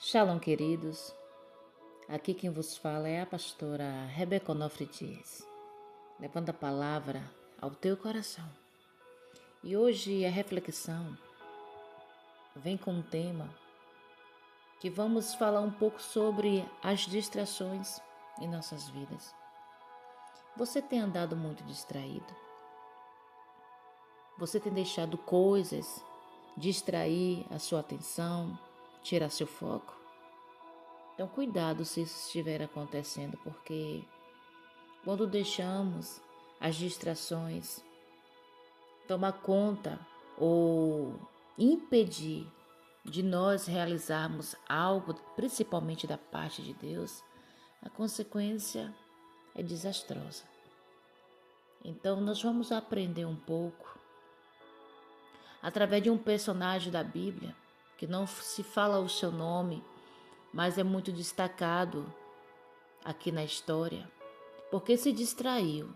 Shalom, queridos. Aqui quem vos fala é a pastora Rebeca Onofre Dias, levando a palavra ao teu coração. E hoje a reflexão vem com um tema que vamos falar um pouco sobre as distrações em nossas vidas. Você tem andado muito distraído? Você tem deixado coisas distrair a sua atenção, tirar seu foco? Então, cuidado se isso estiver acontecendo, porque quando deixamos as distrações tomar conta ou impedir de nós realizarmos algo, principalmente da parte de Deus, a consequência é desastrosa. Então, nós vamos aprender um pouco através de um personagem da Bíblia, que não se fala o seu nome, mas é muito destacado aqui na história, porque se distraiu.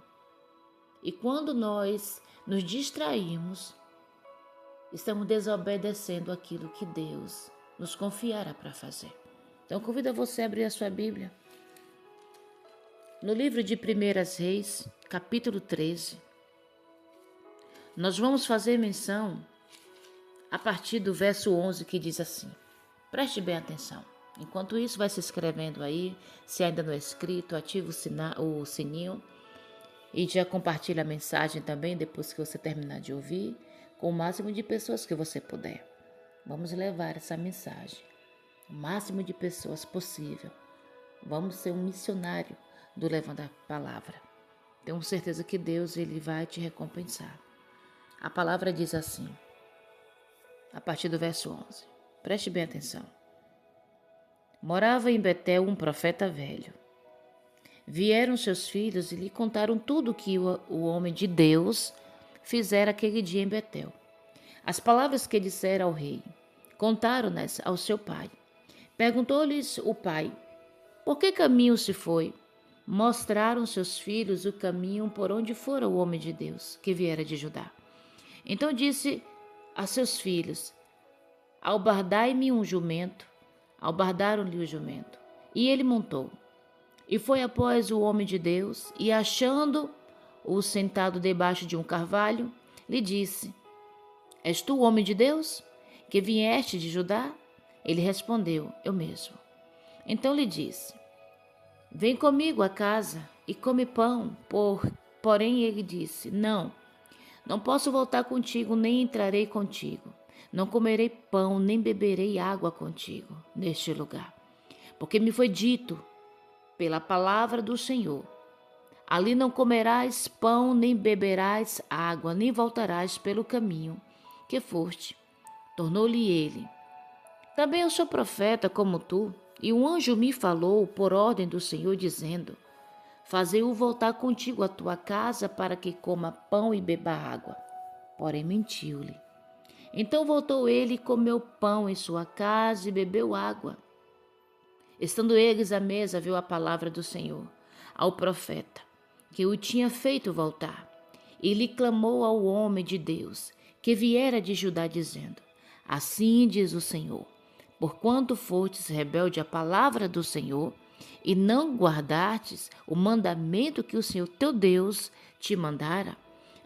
E quando nós nos distraímos, estamos desobedecendo aquilo que Deus nos confiará para fazer. Então, convido você a abrir a sua Bíblia. No livro de 1 Reis, capítulo 13, nós vamos fazer menção a partir do verso 11, que diz assim. Preste bem atenção. Enquanto isso, vai se escrevendo aí. Se ainda não é inscrito, ative o sininho e já compartilhe a mensagem também depois que você terminar de ouvir, com o máximo de pessoas que você puder. Vamos levar essa mensagem o máximo de pessoas possível. Vamos ser um missionário do Levando a Palavra. Tenho certeza que Deus ele vai te recompensar. A palavra diz assim, a partir do verso 11. Preste bem atenção. Morava em Betel um profeta velho. Vieram seus filhos e lhe contaram tudo o que o homem de Deus fizera aquele dia em Betel. As palavras que dissera ao rei, contaram-nas ao seu pai. Perguntou-lhes o pai, por que caminho se foi? Mostraram seus filhos o caminho por onde fora o homem de Deus, que viera de Judá. Então disse a seus filhos, albardai-me um jumento. Albardaram-lhe o jumento, e ele montou. E foi após o homem de Deus, e achando-o sentado debaixo de um carvalho, lhe disse, és tu o homem de Deus, que vieste de Judá? Ele respondeu, eu mesmo. Então lhe disse, vem comigo a casa e come pão. Porém ele disse, não posso voltar contigo, nem entrarei contigo. Não comerei pão, nem beberei água contigo neste lugar. Porque me foi dito, pela palavra do Senhor, ali não comerás pão, nem beberás água, nem voltarás pelo caminho que foste. Tornou-lhe ele, também eu sou profeta como tu, e um anjo me falou por ordem do Senhor, dizendo, fazei-o voltar contigo à tua casa para que coma pão e beba água. Porém mentiu-lhe. Então voltou ele e comeu pão em sua casa e bebeu água. Estando eles à mesa, viu a palavra do Senhor ao profeta, que o tinha feito voltar, e lhe clamou ao homem de Deus, que viera de Judá, dizendo, assim diz o Senhor, porquanto fostes rebelde à palavra do Senhor, e não guardastes o mandamento que o Senhor teu Deus te mandara,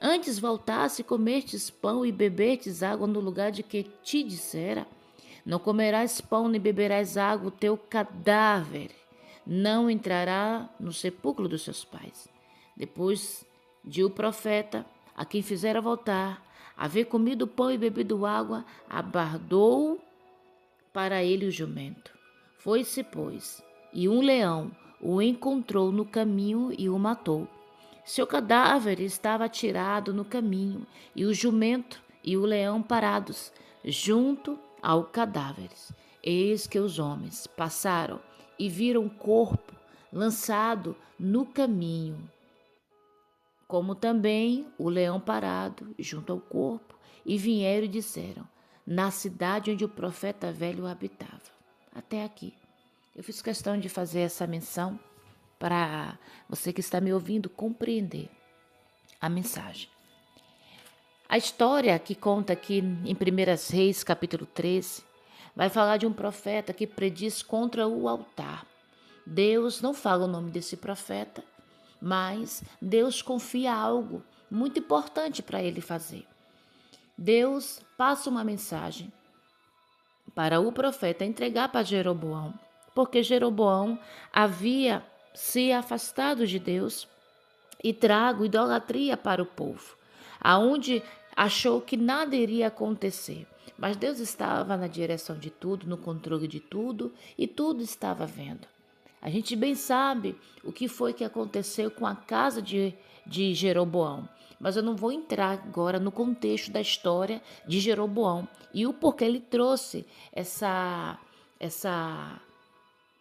antes voltasse e comestes pão e bebestes água no lugar de que te dissera, não comerás pão nem beberás água, o teu cadáver não entrará no sepulcro dos seus pais. Depois de o profeta, a quem fizera voltar, haver comido pão e bebido água, abardou para ele o jumento. Foi-se, pois, e um leão o encontrou no caminho e o matou. Seu cadáver estava atirado no caminho, e o jumento e o leão parados, junto ao cadáver. Eis que os homens passaram e viram o corpo lançado no caminho, como também o leão parado junto ao corpo, e vieram e disseram, na cidade onde o profeta velho habitava. Até aqui. Eu fiz questão de fazer essa menção para você que está me ouvindo compreender a mensagem. A história que conta aqui em 1 Reis, capítulo 13, Vai falar de um profeta que prediz contra o altar. Deus não fala o nome desse profeta, mas Deus confia algo muito importante para ele fazer. Deus passa uma mensagem para o profeta entregar para Jeroboão, porque Jeroboão havia se afastado de Deus e trago idolatria para o povo, aonde achou que nada iria acontecer. Mas Deus estava na direção de tudo, no controle de tudo, e tudo estava vendo. A gente bem sabe o que foi que aconteceu com a casa de Jeroboão, mas eu não vou entrar agora no contexto da história de Jeroboão e o porquê ele trouxe essa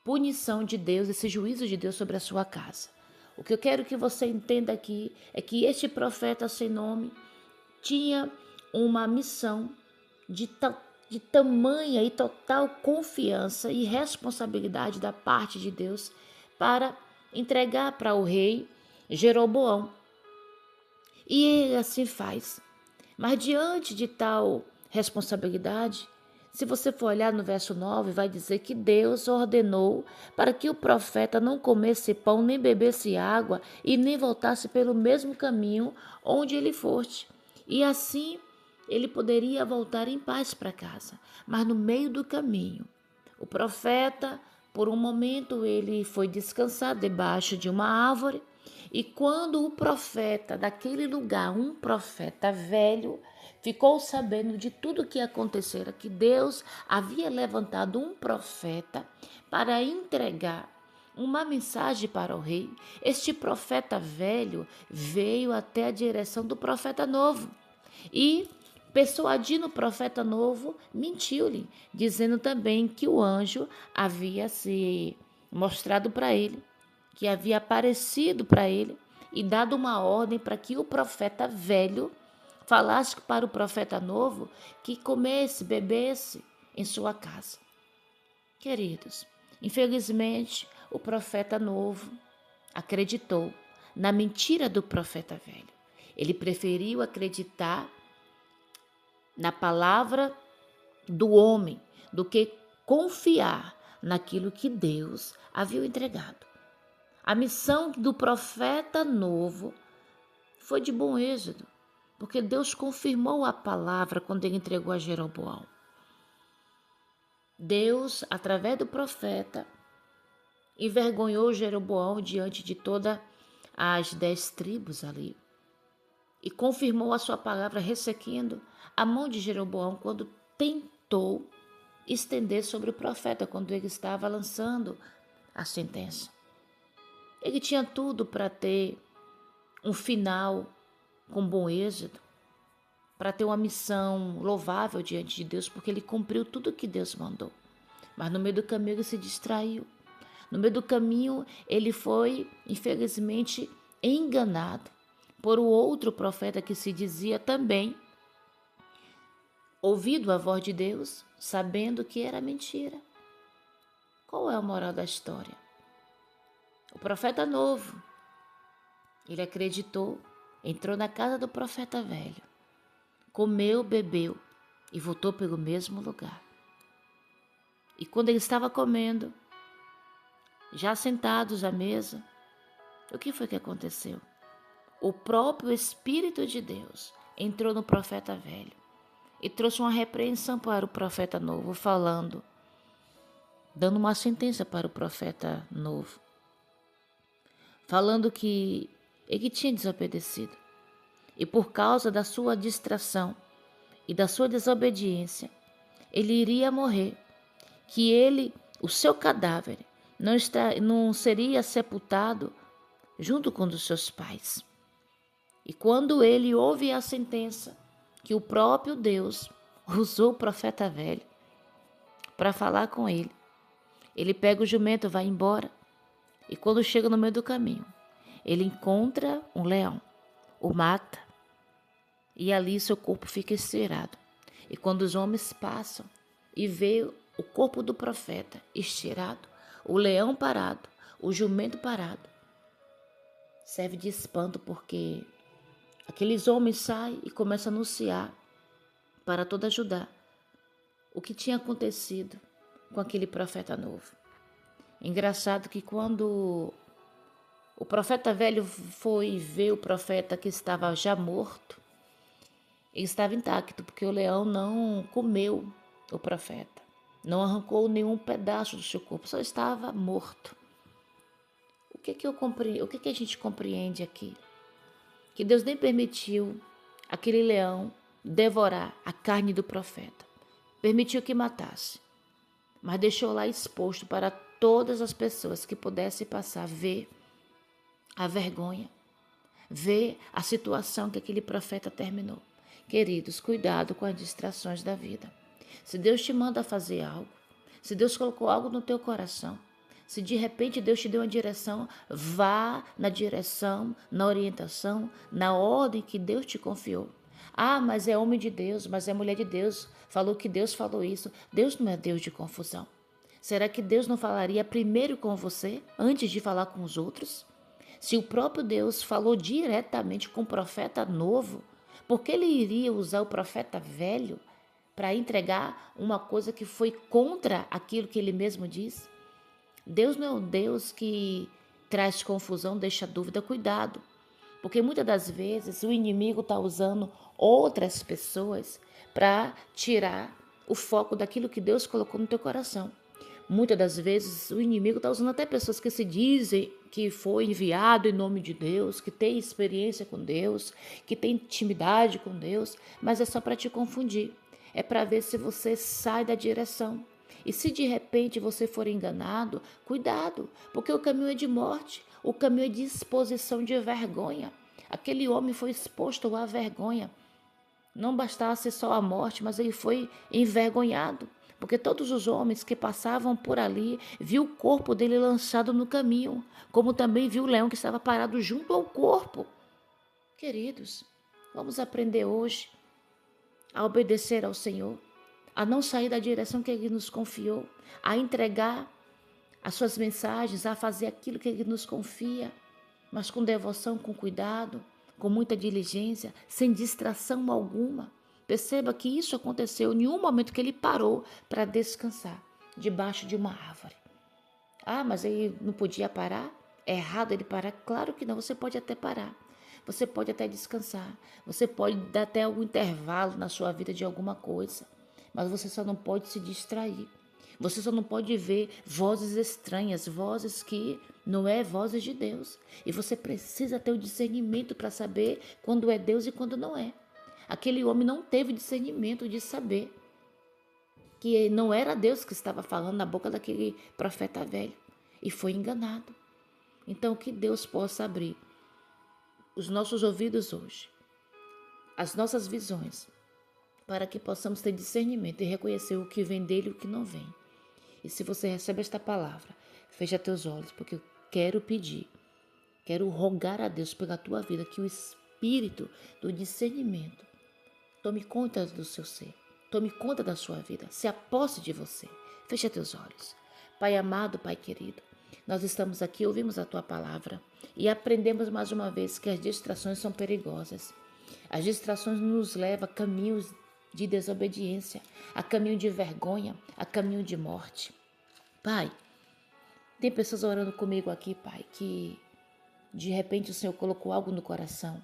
punição de Deus, esse juízo de Deus sobre a sua casa. O que eu quero que você entenda aqui é que este profeta sem nome tinha uma missão de tamanha e total confiança e responsabilidade da parte de Deus para entregar para o rei Jeroboão. E ele assim faz. Mas diante de tal responsabilidade, se você for olhar no verso 9, vai dizer que Deus ordenou para que o profeta não comesse pão, nem bebesse água e nem voltasse pelo mesmo caminho onde ele fosse. E assim ele poderia voltar em paz para casa. Mas no meio do caminho, o profeta, por um momento, ele foi descansar debaixo de uma árvore. E quando o profeta daquele lugar, um profeta velho, ficou sabendo de tudo o que acontecera, que Deus havia levantado um profeta para entregar uma mensagem para o rei, este profeta velho veio até a direção do profeta novo e, persuadindo o profeta novo, mentiu-lhe, dizendo também que o anjo havia se mostrado para ele, que havia aparecido para ele e dado uma ordem para que o profeta velho falasse para o profeta novo que comesse, bebesse em sua casa. Queridos, infelizmente, o profeta novo acreditou na mentira do profeta velho. Ele preferiu acreditar na palavra do homem do que confiar naquilo que Deus havia entregado. A missão do profeta novo foi de bom êxito, porque Deus confirmou a palavra quando ele entregou a Jeroboão. Deus, através do profeta, envergonhou Jeroboão diante de todas as 10 tribos ali e confirmou a sua palavra, ressequindo a mão de Jeroboão quando tentou estender sobre o profeta, quando ele estava lançando a sentença. Ele tinha tudo para ter um final com bom êxito, para ter uma missão louvável diante de Deus, porque ele cumpriu tudo o que Deus mandou. Mas no meio do caminho ele se distraiu. No meio do caminho ele foi, infelizmente, enganado por outro profeta que se dizia também ouvido a voz de Deus, sabendo que era mentira. Qual é a moral da história? O profeta novo, ele acreditou, entrou na casa do profeta velho, comeu, bebeu e voltou pelo mesmo lugar. E quando ele estava comendo, já sentados à mesa, o que foi que aconteceu? O próprio Espírito de Deus entrou no profeta velho e trouxe uma repreensão para o profeta novo, dando uma sentença para o profeta novo, falando que ele tinha desobedecido e por causa da sua distração e da sua desobediência, ele iria morrer, que o seu cadáver, não seria sepultado junto com os seus pais. E quando ele ouve a sentença, que o próprio Deus usou o profeta velho para falar com ele, ele pega o jumento, vai embora, e quando chega no meio do caminho, ele encontra um leão, o mata, e ali seu corpo fica estirado. E quando os homens passam e vê o corpo do profeta estirado, o leão parado, o jumento parado, serve de espanto, porque aqueles homens saem e começam a anunciar para toda Judá o que tinha acontecido com aquele profeta novo. Engraçado que quando o profeta velho foi ver o profeta que estava já morto, ele estava intacto, porque o leão não comeu o profeta. Não arrancou nenhum pedaço do seu corpo, só estava morto. O que a gente compreende aqui? Que Deus nem permitiu aquele leão devorar a carne do profeta. Permitiu que matasse, mas deixou lá exposto para todas as pessoas que pudessem passar a ver a vergonha, ver a situação que aquele profeta terminou. Queridos, cuidado com as distrações da vida. Se Deus te manda fazer algo, se Deus colocou algo no teu coração, se de repente Deus te deu uma direção, vá na direção, na orientação, na ordem que Deus te confiou. Ah, mas é homem de Deus, mas é mulher de Deus. Falou que Deus falou isso. Deus não é Deus de confusão. Será que Deus não falaria primeiro com você, antes de falar com os outros? Se o próprio Deus falou diretamente com o profeta novo, por que ele iria usar o profeta velho para entregar uma coisa que foi contra aquilo que ele mesmo disse? Deus não é um Deus que traz confusão, deixa dúvida. Cuidado, porque muitas das vezes o inimigo está usando outras pessoas para tirar o foco daquilo que Deus colocou no teu coração. Muitas das vezes o inimigo está usando até pessoas que se dizem que foi enviado em nome de Deus, que tem experiência com Deus, que tem intimidade com Deus, mas é só para te confundir. É para ver se você sai da direção. E se de repente você for enganado, cuidado, porque o caminho é de morte, o caminho é de exposição de vergonha. Aquele homem foi exposto à vergonha. Não bastasse só a morte, mas ele foi envergonhado, porque todos os homens que passavam por ali viu o corpo dele lançado no caminho, como também viu o leão que estava parado junto ao corpo. Queridos, vamos aprender hoje a obedecer ao Senhor, a não sair da direção que Ele nos confiou, a entregar as suas mensagens, a fazer aquilo que Ele nos confia, mas com devoção, com cuidado, com muita diligência, sem distração alguma. Perceba que isso aconteceu em um momento que ele parou para descansar, debaixo de uma árvore. Ah, mas ele não podia parar? É errado ele parar? Claro que não, você pode até parar. Você pode até descansar. Você pode dar até algum intervalo na sua vida de alguma coisa. Mas você só não pode se distrair. Você só não pode ver vozes estranhas, vozes que não é vozes de Deus. E você precisa ter o discernimento para saber quando é Deus e quando não é. Aquele homem não teve discernimento de saber que não era Deus que estava falando na boca daquele profeta velho. E foi enganado. Então que Deus possa abrir os nossos ouvidos hoje, as nossas visões, para que possamos ter discernimento e reconhecer o que vem dele e o que não vem. E se você recebe esta palavra, fecha teus olhos, porque eu quero pedir, quero rogar a Deus pela tua vida, que o Espírito do discernimento tome conta do seu ser, tome conta da sua vida, se aposse de você. Fecha teus olhos. Pai amado, Pai querido, nós estamos aqui, ouvimos a tua palavra e aprendemos mais uma vez que as distrações são perigosas. As distrações nos levam a caminhos de desobediência, a caminho de vergonha, a caminho de morte. Pai, tem pessoas orando comigo aqui, Pai, que de repente o Senhor colocou algo no coração,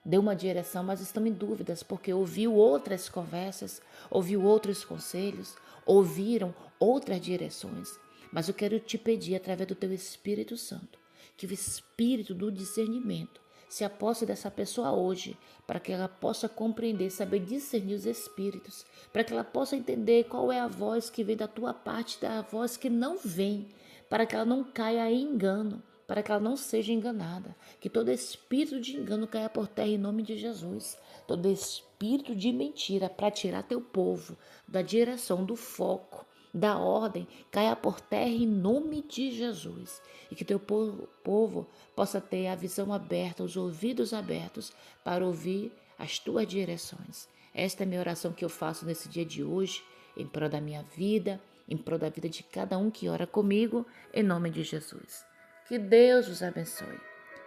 deu uma direção, mas estão em dúvidas porque ouviu outras conversas, ouviu outros conselhos, ouviram outras direções. Mas eu quero te pedir, através do teu Espírito Santo, que o Espírito do discernimento se aposse dessa pessoa hoje, para que ela possa compreender, saber discernir os espíritos, para que ela possa entender qual é a voz que vem da tua parte, da voz que não vem, para que ela não caia em engano, para que ela não seja enganada, que todo espírito de engano caia por terra em nome de Jesus, todo espírito de mentira para tirar teu povo da direção, do foco, da ordem, caia por terra em nome de Jesus. E que teu povo possa ter a visão aberta, os ouvidos abertos para ouvir as tuas direções. Esta é a minha oração que eu faço nesse dia de hoje, em prol da minha vida, em prol da vida de cada um que ora comigo, em nome de Jesus. Que Deus os abençoe.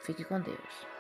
Fique com Deus.